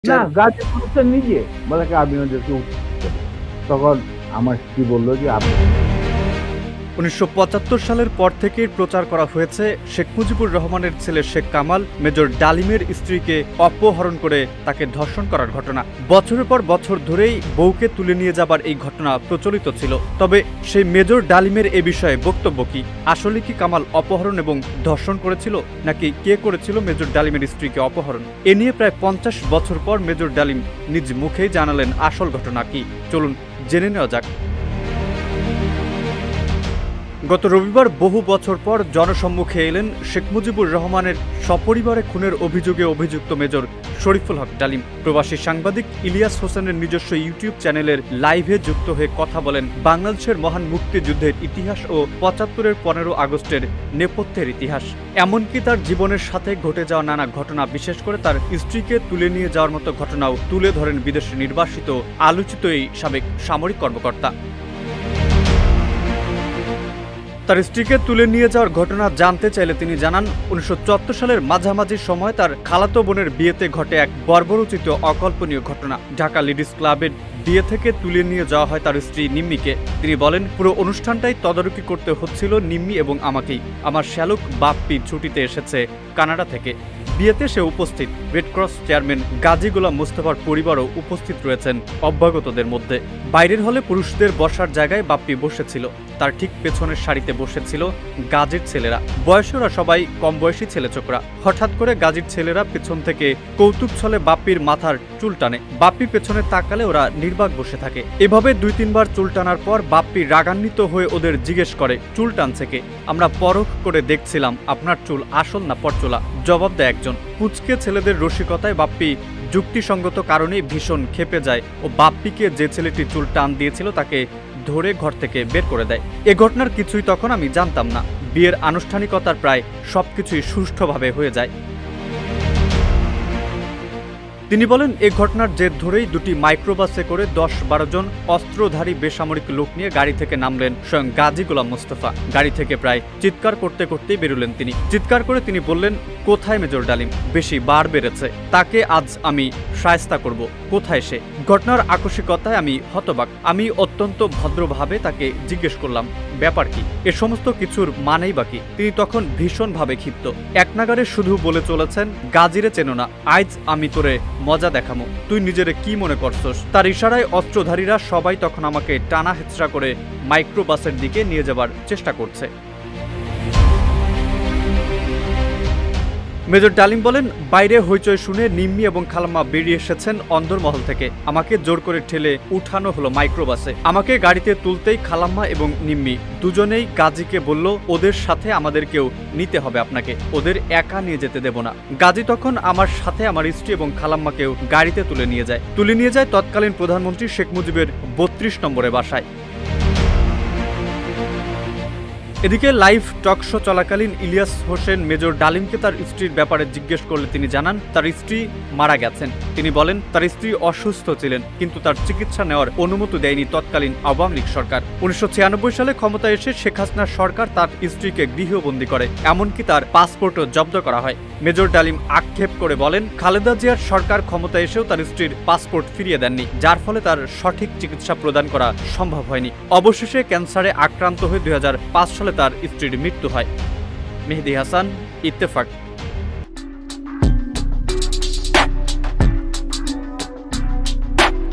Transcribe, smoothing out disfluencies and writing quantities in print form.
না, গাড়ি উঠছে নিজে। বলে কি আমি ওদেরকে উঠতে দেব। তখন আমার স্ত্রী বলল যে ১৯৭৫ সালের পর থেকেই প্রচার করা হয়েছে শেখ মুজিবুর রহমানের ছেলে শেখ কামাল মেজর ডালিমের স্ত্রীকে অপহরণ করে তাকে ধর্ষণ করার ঘটনা। বছরের পর বছর ধরেই বউকে তুলে নিয়ে যাবার এই ঘটনা প্রচলিত ছিল। তবে সেই মেজর ডালিমের এ বিষয়ে বক্তব্য কি? আসলে কি কামাল অপহরণ এবং ধর্ষণ করেছিল, নাকি কে করেছিল মেজর ডালিমের স্ত্রীকে অপহরণ? এ নিয়ে প্রায় ৫০ বছর পর মেজর ডালিম নিজ মুখেই জানালেন আসল ঘটনা কি। চলুন জেনে নেওয়া যাক। গত রবিবার বহু বছর পর জনসম্মুখে এলেন শেখ মুজিবুর রহমানের সপরিবারে খুনের অভিযোগে অভিযুক্ত মেজর শরীফুল হক ডালিম। প্রবাসী সাংবাদিক ইলিয়াস হোসেনের নিজস্ব ইউটিউব চ্যানেলের লাইভে যুক্ত হয়ে কথা বলেন বাংলাদেশের মহান মুক্তিযুদ্ধের ইতিহাস ও ৭৫-এর ১৫ আগস্টের নেপথ্যের ইতিহাস, এমনকি তার জীবনের সাথে ঘটে যাওয়া নানা ঘটনা, বিশেষ করে তার স্ত্রীকে তুলে নিয়ে যাওয়ার মতো ঘটনাও তুলে ধরেন বিদেশে নির্বাসিত আলোচিত এই সাবেক সামরিক কর্মকর্তা। তার স্ত্রীকে তুলে নিয়ে যাওয়ার ঘটনা জানতে চাইলে তিনি জানান, ১৯৭৪ সালের মাঝামাঝি সময় তার খালাতো বোনের বিয়েতে ঘটে এক বর্বরোচিত অকল্পনীয় ঘটনা। ঢাকা লেডিস ক্লাবের বিয়ে থেকে তুলে নিয়ে যাওয়া হয় তার স্ত্রী নিম্মিকে। তিনি বলেন, পুরো অনুষ্ঠানটাই তদারকি করতে হচ্ছিল নিম্মি এবং আমাকেই। আমার শ্যালক বাপ্পি ছুটিতে এসেছে কানাডা থেকে। বিয়েতে সে উপস্থিত। রেড ক্রস চেয়ারম্যান গাজী গোলাম মোস্তফার পরিবারও উপস্থিত রয়েছেন অভ্যাগতদের মধ্যে। বাইরের হলে পুরুষদের বসার জায়গায় বাপ্পি বসেছিল। তার ঠিক পেছনের সারিতে বসেছিল গাজীর ছেলেরা। বয়সে ওরা সবাই কম বয়সী ছেলেছোকরা। হঠাৎ করে গাজীর ছেলেরা পেছন থেকে কৌতুক ছলে বাপ্পির মাথার চুল টানে। বাপ্পি পেছনে তাকালে ওরা নির্বাক বসে থাকে। এভাবে ২-৩ বার চুল টানার পর বাপ্পি রাগান্বিত হয়ে ওদের জিজ্ঞেস করে, চুল টানছে কে? আমরা পরখ করে দেখছিলাম আপনার চুল আসল না পরচুলা। জবাব দেয় একজন। পুচকে ছেলেদের রসিকতায় বাপ্পি যুক্তিসঙ্গত কারণেই ভীষণ ক্ষেপে যায় ও বাপ্পিকে যে ছেলেটি চুল টান দিয়েছিল তাকে ধরে ঘর থেকে বের করে দেয়। এ ঘটনার কিছুই তখন আমি জানতাম না। বিয়ের আনুষ্ঠানিকতার প্রায় সবকিছুই সুষ্ঠুভাবে হয়ে যায়। তিনি বলেন, এই ঘটনার জের ধরেই দুটি মাইক্রোবাসে করে ১০-১২ জন অস্ত্রধারী বেসামরিক লোক নিয়ে গাড়ি থেকে নামলেন স্বয়ং গাজী গোলাম মোস্তফা। গাড়ি থেকে প্রায় চিৎকার করতে করতেই বেরোলেন তিনি। চিৎকার করে তিনি বললেন, কোথায় মেজর ডালিম? বেশি বার বেড়েছে, তাকে আজ আমি শায়েস্তা করব। কোথায় সে? ঘটনার আকস্মিকতায় আমি হতবাক। আমি অত্যন্ত ভদ্রভাবে তাকে জিজ্ঞেস করলাম, ব্যাপার কি? এ সমস্ত কিছুর মানেই বাকি। তিনি তখন ভীষণভাবে ক্ষিপ্ত। এক নাগারে শুধু বলে চলেছেন, গাজীরে চেনো না, আইজ আমি তোরে মজা দেখামো, তুই নিজেরে কি মনে করছস? তার ইশারায় অস্ত্রধারীরা সবাই তখন আমাকে টানা হেঁচড়া করে মাইক্রোবাসের দিকে নিয়ে যাবার চেষ্টা করছে। মেজর ডালিম বলেন, বাইরে হইচই শুনে নিম্মি এবং খালাম্মা বেরিয়ে এসেছেন অন্দরমহল থেকে। আমাকে জোর করে ঠেলে উঠানো হলো মাইক্রোবাসে। আমাকে গাড়িতে তুলতেই খালাম্মা এবং নিম্মি দুজনেই গাজীকে বলল, ওদের সাথে আমাদেরকেও নিতে হবে আপনাকে, ওদের একা নিয়ে যেতে দেব না। গাজী তখন আমার সাথে আমার স্ত্রী এবং খালাম্মাকেও গাড়িতে তুলে নিয়ে যায় তৎকালীন প্রধানমন্ত্রী শেখ মুজিবের ৩২ নম্বরের বাসায়। এদিকে লাইভ টক শো চলাকালীন ইলিয়াস হোসেন মেজর ডালিমকে তার স্ত্রীর ব্যাপারে জিজ্ঞেস করলে তিনি জানান, তার স্ত্রী মারা গেছেন। তিনি বলেন, তার স্ত্রী অসুস্থ ছিলেন, কিন্তু তার চিকিৎসা নেওয়ার অনুমতি দেয়নি তৎকালীন আওয়ামী লীগ সরকার। ১৯৯৬ সালে ক্ষমতায় এসে শেখ হাসিনার সরকার তার স্ত্রীকে গৃহবন্দী করে, এমনকি তার পাসপোর্টও জব্দ করা হয়। মেজর ডালিম আক্ষেপ করে বলেন, খালেদা জিয়ার সরকার ক্ষমতায় এসেও তার স্ত্রীর পাসপোর্ট ফিরিয়ে দেননি, যার ফলে তার সঠিক চিকিৎসা প্রদান করা সম্ভব হয়নি। অবশেষে ক্যান্সারে আক্রান্ত হয়ে ২০০৫ সালে তার স্ত্রীর মৃত্যু হয়। মেহেদী হাসান, ইত্তেফাক।